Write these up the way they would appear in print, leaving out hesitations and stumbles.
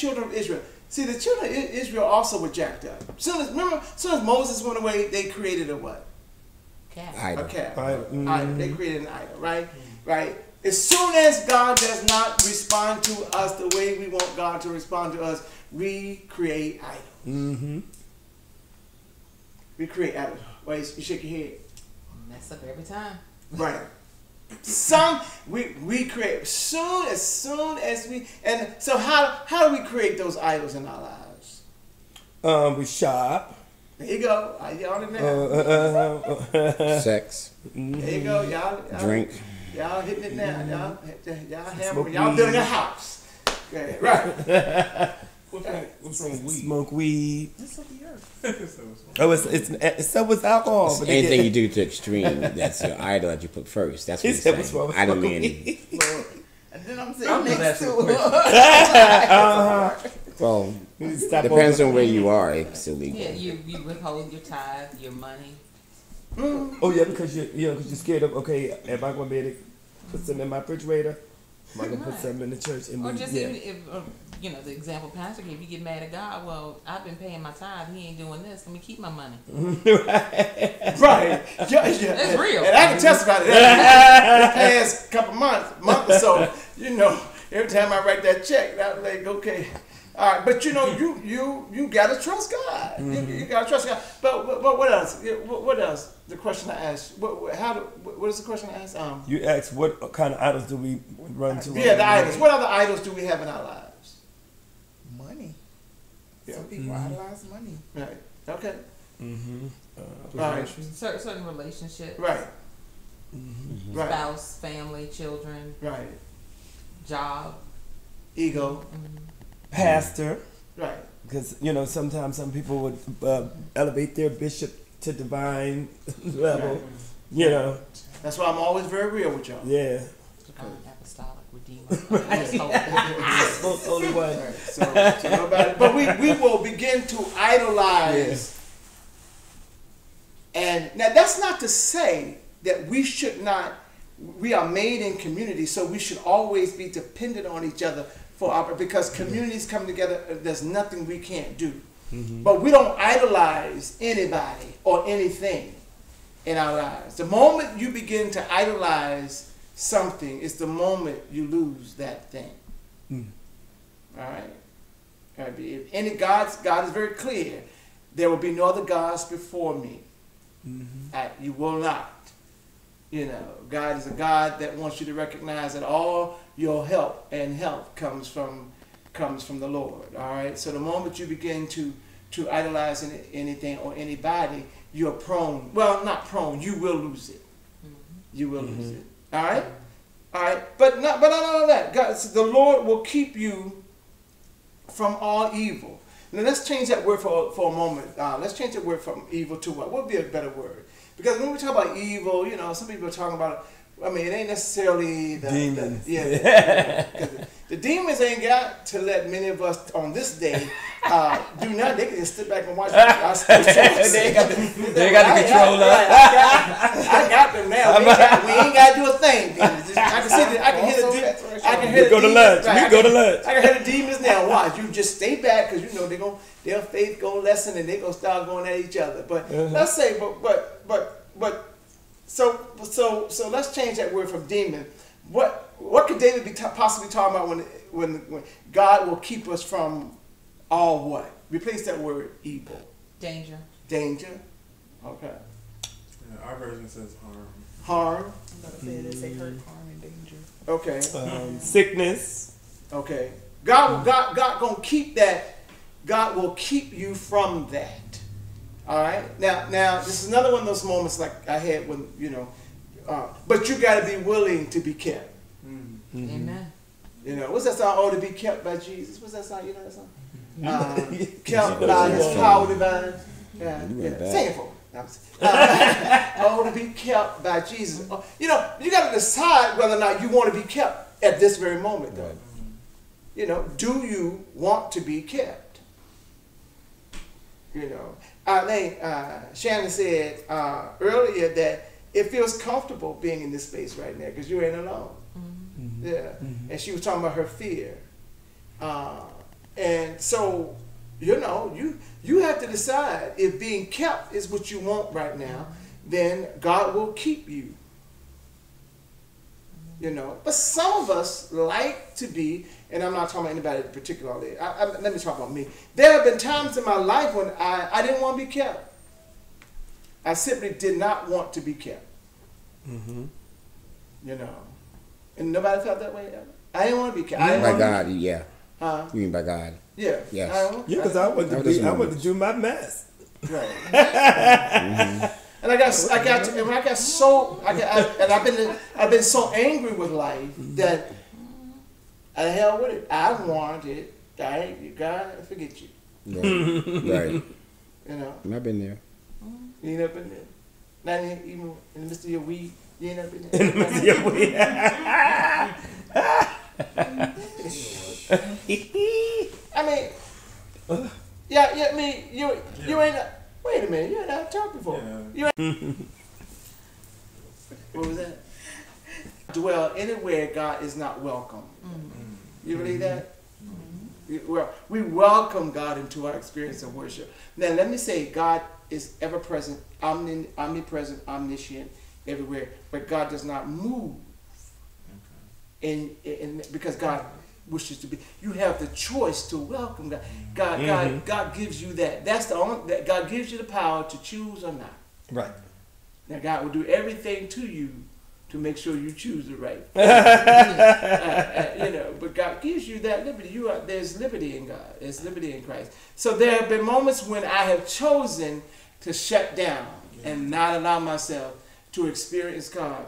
children of Israel. See, the children of Israel also were jacked up. Soon as Moses went away, they created a what? Idol. A calf. Idol. Idol. They created an idol, right? Right. As soon as God does not respond to us the way we want God to respond to us, we create idols. Mm-hmm. We create idols. Why you shake your head? Mess up every time. Right. We create as soon as we, and so how do we create those idols in our lives? We shop. There you go. Y'all in there. Sex. There you go. Y'all Drink. Y'all hitting it now. Y'all hammering. Y'all building a house. Okay, right. What's wrong with weed? Smoke weed. It's of the earth. Oh, it's so was alcohol. It's anything you do to extreme, that's your idol that you put first. That's what He he's said, "What's wrong saying. with Idol smoking meaning. And then I'm sitting I'm just next asking to a her. Well, Stop depends over. on where you are. It's illegal. Yeah, you withhold your tithe, your money. Oh yeah, because you're scared of, okay, am I gonna be able to put something in my refrigerator? Am I gonna put Right. something in the church? And Or then, just yeah. even if, the example Pastor gave, you get mad at God, well, I've been paying my tithe, he ain't doing this, let me keep my money. Right. Yeah. That's real. And I can testify to that. The past couple month or so, every time I write that check, I'm like, okay. All right, but you gotta trust God. You gotta trust God. But what else? What else? The question I asked. What is the question I asked? You asked what kind of idols do we run to? Yeah, the idols. What other idols do we have in our lives? Money. Yeah. Some people idolize money. Right. Okay. Mm-hmm. Right. Certain relationships. Right. Mm-hmm. Right. Spouse, family, children, Right. job. Ego. Pastor, Right. because sometimes some people would elevate their bishop to divine level. Right. That's why I'm always very real with y'all. Yeah. Apostolic Redeemer. Most holy one. Right. So nobody, but we will begin to idolize. And now that's not to say that we should not. We are made in community, so we should always be dependent on each other because communities come together. There's nothing we can't do. Mm-hmm. But we don't idolize anybody or anything in our lives. The moment you begin to idolize something, it's the moment you lose that thing. Mm. All right. God is very clear. There will be no other gods before me. Mm-hmm. You will not. God is a God that wants you to recognize that all your help and health comes from the Lord. All right. So the moment you begin to idolize anything or anybody, you're prone. Well, not prone. You will lose it. Mm-hmm. You will lose it. All right. All right. But not all that. God, the Lord will keep you from all evil. Now let's change that word for a moment. Let's change that word from evil to what? What would be a better word? Because when we talk about evil, some people are talking about, it ain't necessarily the demons. The demons ain't got to let many of us on this day do nothing. They can just sit back and watch our sports. They got the control up. I got them now. We ain't got to do a thing. I can hear the go to lunch. Right, go to lunch. I can hear the demons now. Watch. You just stay back because their faith gonna lessen and they gonna start going at each other. But let's say, so let's change that word from demon. What could David be possibly talking about when God will keep us from all what? Replace that word evil. Danger. Danger. Okay. Yeah, our version says harm. Harm. I'm about to say they say hurt, harm, and danger. Okay. Sickness. Okay. God gonna keep that. God will keep you from that. All right. Now, this is another one of those moments like I had when but you got to be willing to be kept. Mm-hmm. Amen. What's that song? Oh, to be kept by Jesus. What's that song? You know that song? Kept by His power divine. Yeah. Sing it for me. Oh, to be kept by Jesus. You got to decide whether or not you want to be kept at this very moment, though. Right. Do you want to be kept? I think Shannon said earlier that it feels comfortable being in this space right now because you ain't alone. Mm-hmm. Yeah. Mm-hmm. And she was talking about her fear. And so, you know, you have to decide if being kept is what you want right now, then God will keep you. You know, but some of us like to be, and I'm not talking about anybody particularly. Let me talk about me. There have been times in my life when I didn't want to be kept. I simply did not want to be kept. Mm-hmm. You know, and nobody felt that way ever. I didn't want to be kept. By God, yeah. Huh? You mean by God? Yeah. Yes. Yeah, because I want to do my mess. Right. Mm-hmm. And I've been so angry with life that the hell with it. I want it. God, forget you. Right. You know. I've been there. You ain't never been there. Not even in the midst of your weed. You ain't never been In the midst of your weed. I mean, yeah. I mean, you ain't. Wait a minute, you and I talked before. Yeah. You ain't. What was that? Dwell anywhere God is not welcome. You believe that? Well, we welcome God into our experience of worship. Now, let me say, God is ever present, omnipresent, omniscient, everywhere, but God does not move. And because God wishes to be, you have the choice to welcome God. God gives you that. That's the only that God gives you the power to choose or not. Right. Now God will do everything to you to make sure you choose the right. You know, but God gives you that liberty. There's liberty in God. There's liberty in Christ. So there have been moments when I have chosen to shut down and not allow myself to experience God.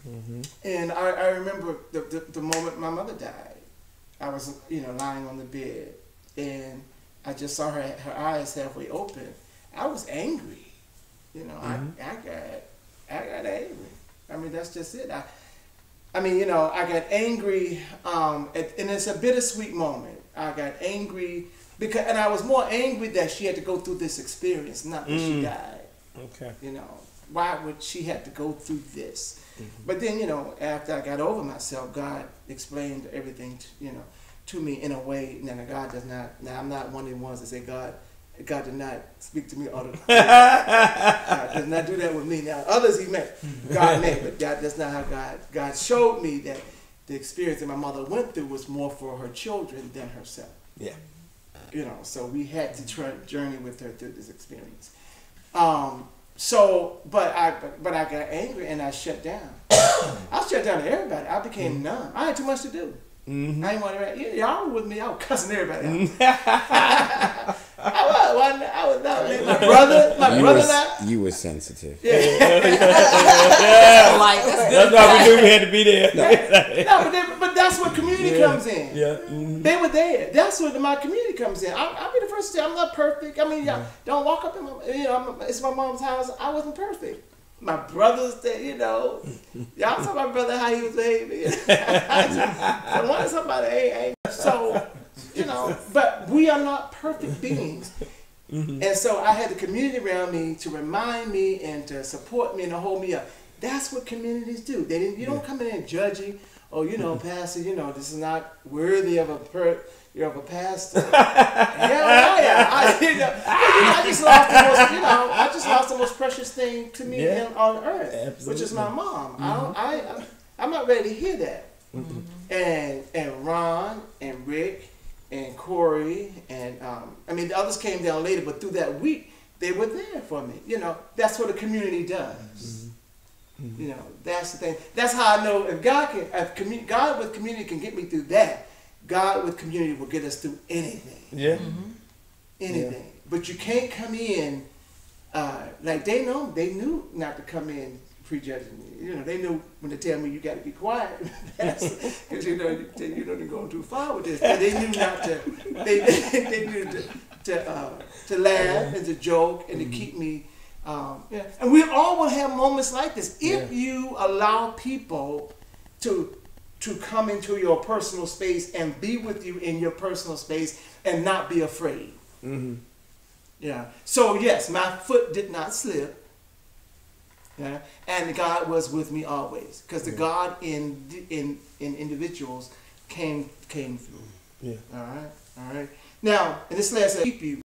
Mm-hmm. And I remember the moment my mother died. I was, lying on the bed, and I just saw her eyes halfway open. I was angry. I got angry. I mean, that's just it. I got angry, and it's a bittersweet moment. I got angry and I was more angry that she had to go through this experience, not that she died. Okay. Why would she have to go through this? Mm-hmm. But then, after I got over myself, God explained everything, to me in a way. Now, God does not. Now, I'm not one of the ones that say God did not speak to me all the time. God does not do that with me. Now, others He met, God met, but that's not how God showed me that the experience that my mother went through was more for her children than herself. Yeah. So we had to journey with her through this experience. But I got angry and I shut down. I shut down to everybody. I became numb. I had too much to do. Mm-hmm. I didn't want to. Y'all were with me. I was cussing everybody out. I was not. My brother. You were sensitive. Yeah. Like, that's why we knew we had to be there. But that's where community comes in. Yeah. Mm-hmm. They were there. That's where my community comes in. I'll be the first to say I'm not perfect. I mean, y'all don't walk up in my. It's my mom's house. I wasn't perfect. My brothers, y'all saw my brother how he was behaving. I wanted somebody ain't. So, but we are not perfect beings. Mm-hmm. And so I had the community around me to remind me and to support me and to hold me up. That's what communities do. You don't come in and judge you. Oh, pastor, this is not worthy of a pastor. I just lost the most precious thing to me on earth, absolutely. Which is my mom. Mm-hmm. I'm not ready to hear that. Mm-hmm. And Ron and Rick and Corey and the others came down later, but through that week they were there for me. That's what a community does. Mm-hmm. That's the thing. That's how I know if God with community can get me through that. God with community will get us through anything. Yeah. Mm-hmm. Anything. Yeah. But you can't come in like they knew not to come in prejudging me. They knew when they tell me you got to be quiet because you're going too far with this. But they knew not to. They knew to laugh and to joke and to keep me. And we all will have moments like this if you allow people to come into your personal space and be with you in your personal space and not be afraid. Mm-hmm. Yeah. So yes, my foot did not slip. Yeah. And God was with me always, because the God in individuals came through. Yeah. All right. Now, and this last says, keep you